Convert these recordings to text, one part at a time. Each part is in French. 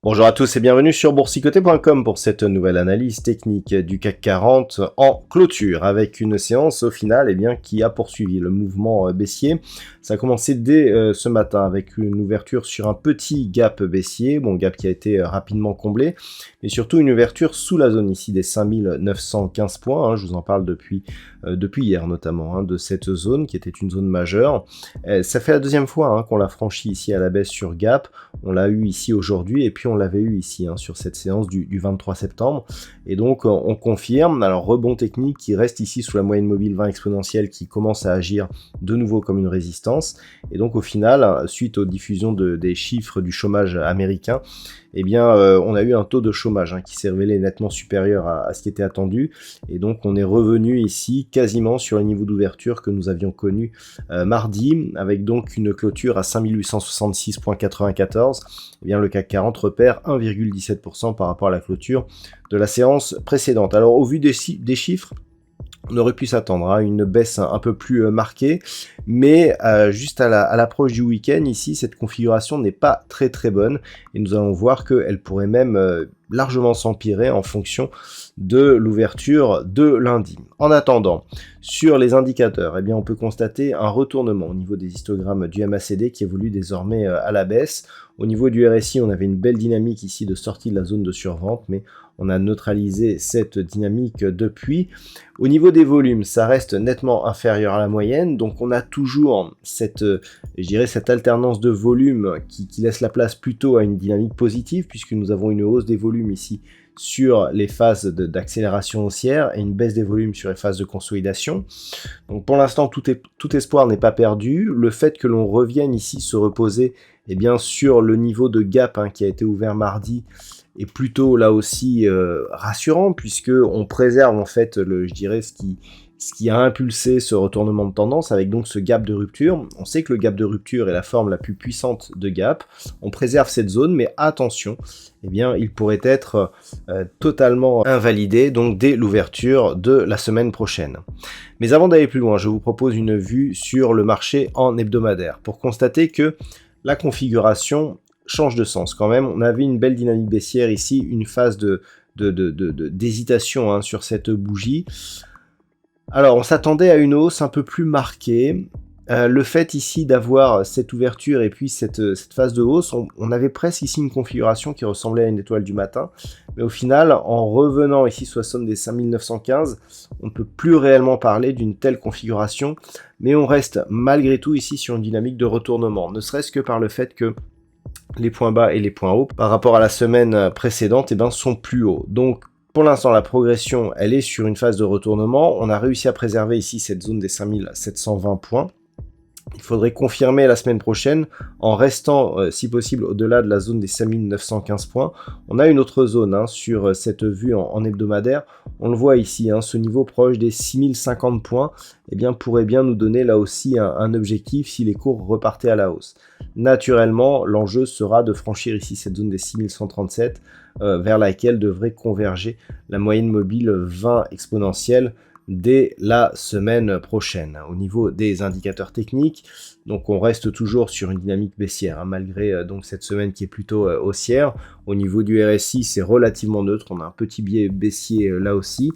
Bonjour à tous et bienvenue sur boursicoté.com pour cette nouvelle analyse technique du CAC 40 en clôture avec une séance au final qui a poursuivi le mouvement baissier. Ça a commencé dès ce matin avec une ouverture sur un petit gap baissier, gap qui a été rapidement comblé, mais surtout une ouverture sous la zone ici des 5915 points, je vous en parle depuis hier notamment, de cette zone qui était une zone majeure. Ça fait la deuxième fois qu'on l'a franchi ici à la baisse sur gap, on l'a eu ici aujourd'hui et puis on l'avait eu ici sur cette séance du 23 septembre, et donc on confirme. Alors rebond technique qui reste ici sous la moyenne mobile 20 exponentielle qui commence à agir de nouveau comme une résistance, et donc au final, suite aux diffusions des chiffres du chômage américain, on a eu un taux de chômage qui s'est révélé nettement supérieur à ce qui était attendu, et donc on est revenu ici quasiment sur le niveau d'ouverture que nous avions connu mardi, avec donc une clôture à 5866,94. Le CAC 40 repère 1,17% par rapport à la clôture de la séance précédente. Alors au vu des chiffres, on aurait pu s'attendre à une baisse un peu plus marquée, mais juste à l'approche du week-end, ici, cette configuration n'est pas très très bonne, et nous allons voir qu'elle pourrait même largement s'empirer en fonction de l'ouverture de lundi. En attendant, sur les indicateurs, on peut constater un retournement au niveau des histogrammes du MACD qui évolue désormais à la baisse. Au niveau du RSI, on avait une belle dynamique ici de sortie de la zone de survente, mais on a neutralisé cette dynamique depuis. Au niveau des volumes, ça reste nettement inférieur à la moyenne, donc on a toujours cette alternance de volume qui laisse la place plutôt à une dynamique positive, puisque nous avons une hausse des volumes ici sur les phases d'accélération haussière et une baisse des volumes sur les phases de consolidation. Donc pour l'instant, tout espoir n'est pas perdu. Le fait que l'on revienne ici se reposer sur le niveau de gap qui a été ouvert mardi est plutôt là aussi rassurant, puisque on préserve en fait ce qui a impulsé ce retournement de tendance avec donc ce gap de rupture. On sait que le gap de rupture est la forme la plus puissante de gap. On préserve cette zone, mais attention, il pourrait être totalement invalidé donc dès l'ouverture de la semaine prochaine. Mais avant d'aller plus loin, je vous propose une vue sur le marché en hebdomadaire pour constater que la configuration change de sens quand même. On avait une belle dynamique baissière ici, une phase d'hésitation sur cette bougie. Alors on s'attendait à une hausse un peu plus marquée. Le fait ici d'avoir cette ouverture et puis cette phase de hausse, on avait presque ici une configuration qui ressemblait à une étoile du matin, mais au final, en revenant ici sous la zone des 5915, on ne peut plus réellement parler d'une telle configuration, mais on reste malgré tout ici sur une dynamique de retournement, ne serait-ce que par le fait que les points bas et les points hauts par rapport à la semaine précédente sont plus hauts. Donc pour l'instant, la progression, elle est sur une phase de retournement. On a réussi à préserver ici cette zone des 5720 points. Il faudrait confirmer la semaine prochaine en restant, si possible, au-delà de la zone des 5915 points. On a une autre zone sur cette vue en hebdomadaire. On le voit ici, ce niveau proche des 6050 points pourrait bien nous donner là aussi un objectif si les cours repartaient à la hausse. Naturellement, l'enjeu sera de franchir ici cette zone des 6137 vers laquelle devrait converger la moyenne mobile 20 exponentielle dès la semaine prochaine. Au niveau des indicateurs techniques, donc on reste toujours sur une dynamique baissière, malgré donc cette semaine qui est plutôt haussière. Au niveau du RSI, c'est relativement neutre, on a un petit biais baissier là aussi,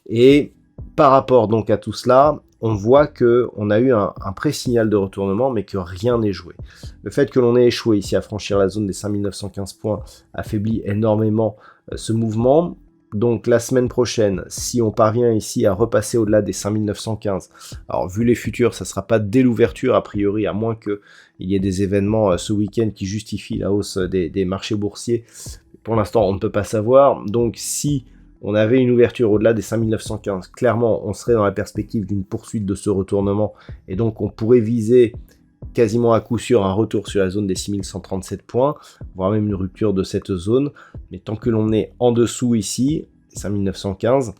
et par rapport donc à tout cela, on voit qu'on a eu un pré-signal de retournement, mais que rien n'est joué. Le fait que l'on ait échoué ici à franchir la zone des 5915 points affaiblit énormément ce mouvement. Donc la semaine prochaine, si on parvient ici à repasser au-delà des 5915, alors vu les futurs, ça ne sera pas dès l'ouverture a priori, à moins qu'il y ait des événements ce week-end qui justifient la hausse des marchés boursiers. Pour l'instant, on ne peut pas savoir. Donc si on avait une ouverture au-delà des 5915, clairement, on serait dans la perspective d'une poursuite de ce retournement. Et donc on pourrait viser quasiment à coup sûr un retour sur la zone des 6137 points, voire même une rupture de cette zone. Mais tant que l'on est en dessous ici, 5915,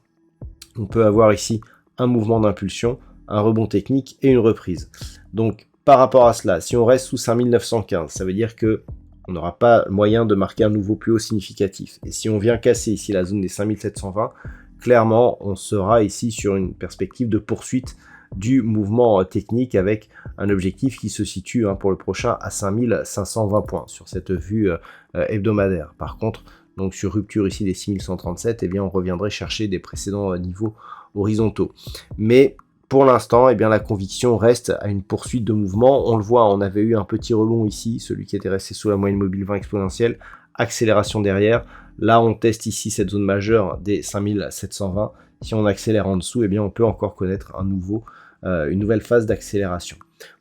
On peut avoir ici un mouvement d'impulsion, un rebond technique et une reprise. Donc par rapport à cela, si on reste sous 5915, ça veut dire que on n'aura pas moyen de marquer un nouveau plus haut significatif. Et si on vient casser ici la zone des 5720, clairement on sera ici sur une perspective de poursuite du mouvement technique avec un objectif qui se situe pour le prochain à 5520 points sur cette vue hebdomadaire. Par contre, donc sur rupture ici des 6137, eh bien on reviendrait chercher des précédents niveaux horizontaux. Mais pour l'instant, eh bien la conviction reste à une poursuite de mouvement. On le voit, on avait eu un petit rebond ici, celui qui était resté sous la moyenne mobile 20 exponentielle, accélération derrière. Là, on teste ici cette zone majeure des 5720. Si on accélère en dessous, eh bien on peut encore connaître une nouvelle phase d'accélération.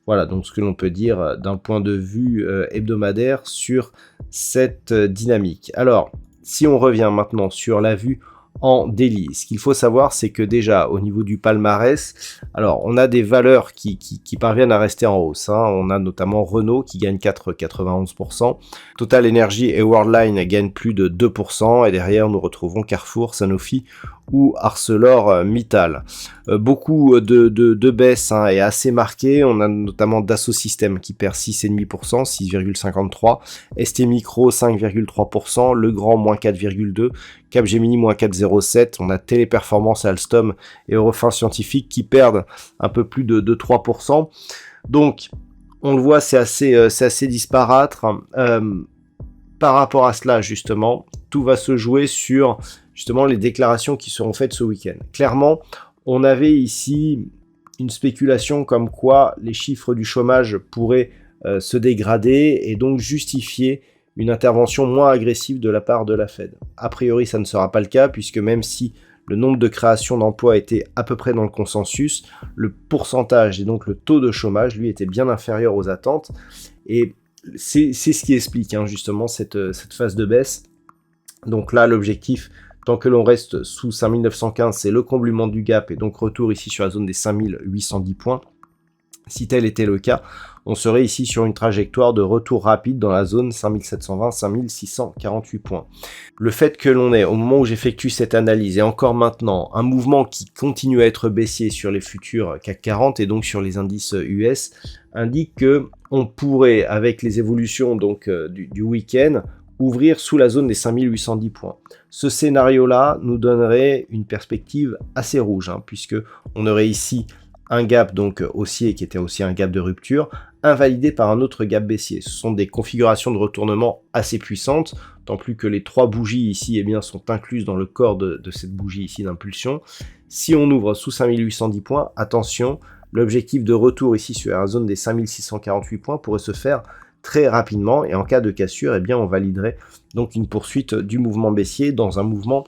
Voilà donc ce que l'on peut dire d'un point de vue hebdomadaire sur cette dynamique. Alors, si on revient maintenant sur la vue en daily, ce qu'il faut savoir, c'est que déjà au niveau du palmarès, alors on a des valeurs qui parviennent à rester en hausse. On a notamment Renault qui gagne 4,91%, Total Energy et Worldline gagnent plus de 2%, et derrière nous retrouvons Carrefour, Sanofi ou ArcelorMittal. Beaucoup de baisses et assez marquées. On a notamment Dassault Systèmes qui perd 6,5%, 6,53%, ST Micro 5,3%, Legrand moins 4,2%, Capgemini moins 4,07%. On a Téléperformance, Alstom et Eurofins Scientifique qui perdent un peu plus de 3%. Donc on le voit, c'est assez disparate. Par rapport à cela, justement, tout va se jouer sur justement les déclarations qui seront faites ce week-end. Clairement, on avait ici une spéculation comme quoi les chiffres du chômage pourraient se dégrader et donc justifier une intervention moins agressive de la part de la Fed. A priori, ça ne sera pas le cas puisque même si le nombre de créations d'emplois était à peu près dans le consensus, le pourcentage et donc le taux de chômage, lui, était bien inférieur aux attentes. Et c'est ce qui explique justement cette phase de baisse. Donc là, l'objectif, tant que l'on reste sous 5915, c'est le comblement du gap et donc retour ici sur la zone des 5810 points. Si tel était le cas, on serait ici sur une trajectoire de retour rapide dans la zone 5720-5648 points. Le fait que l'on ait, au moment où j'effectue cette analyse, et encore maintenant, un mouvement qui continue à être baissier sur les futurs CAC 40 et donc sur les indices US, indique que on pourrait, avec les évolutions donc du week-end, ouvrir sous la zone des 5810 points. Ce scénario-là nous donnerait une perspective assez rouge, puisque on aurait ici un gap donc haussier qui était aussi un gap de rupture, invalidé par un autre gap baissier. Ce sont des configurations de retournement assez puissantes, tant plus que les trois bougies ici sont incluses dans le corps de cette bougie ici d'impulsion. Si on ouvre sous 5810 points, attention, l'objectif de retour ici sur la zone des 5648 points pourrait se faire très rapidement, et en cas de cassure, on validerait donc une poursuite du mouvement baissier dans un mouvement,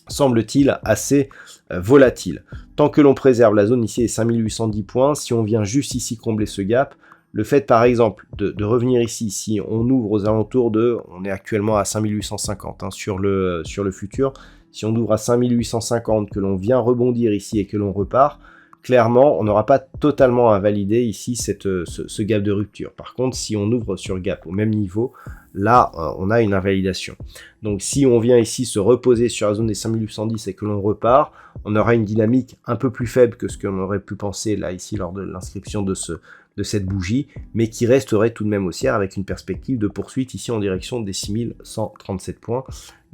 semble-t-il, assez volatile. Tant que l'on préserve la zone ici des 5810 points, si on vient juste ici combler ce gap, le fait par exemple de revenir ici, si on ouvre aux alentours on est actuellement à 5850 sur le futur, si on ouvre à 5850, que l'on vient rebondir ici et que l'on repart, clairement, on n'aura pas totalement invalidé ici ce gap de rupture. Par contre, si on ouvre sur gap au même niveau, là, on a une invalidation. Donc, si on vient ici se reposer sur la zone des 5810 et que l'on repart, on aura une dynamique un peu plus faible que ce qu'on aurait pu penser là, ici, lors de l'inscription de cette bougie, mais qui resterait tout de même haussière avec une perspective de poursuite ici en direction des 6137 points.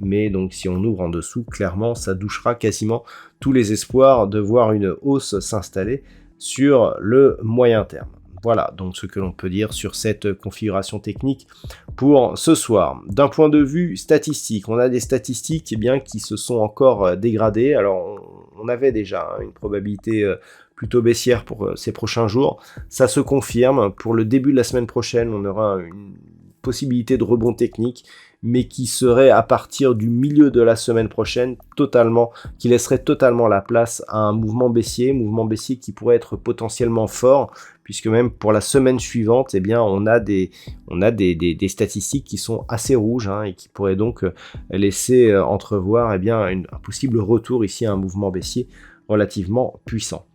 Mais donc si on ouvre en dessous, clairement ça douchera quasiment tous les espoirs de voir une hausse s'installer sur le moyen terme. Voilà donc ce que l'on peut dire sur cette configuration technique pour ce soir. D'un point de vue statistique, on a des statistiques qui se sont encore dégradées. Alors on avait déjà une probabilité plutôt baissière pour ces prochains jours. Ça se confirme. Pour le début de la semaine prochaine, on aura une possibilité de rebond technique, mais qui serait à partir du milieu de la semaine prochaine qui laisserait totalement la place à un mouvement baissier qui pourrait être potentiellement fort, puisque même pour la semaine suivante, on a des statistiques qui sont assez rouges et qui pourraient donc laisser entrevoir un possible retour ici à un mouvement baissier relativement puissant.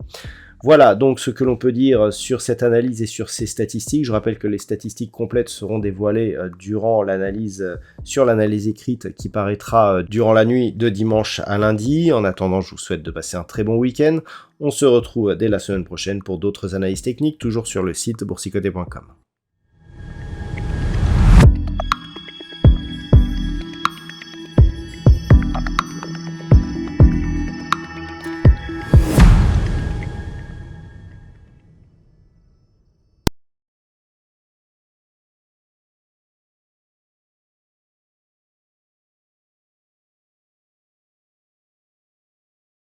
Voilà donc ce que l'on peut dire sur cette analyse et sur ces statistiques. Je rappelle que les statistiques complètes seront dévoilées durant l'analyse, sur l'analyse écrite qui paraîtra durant la nuit de dimanche à lundi. En attendant, je vous souhaite de passer un très bon week-end. On se retrouve dès la semaine prochaine pour d'autres analyses techniques, toujours sur le site boursicoté.com.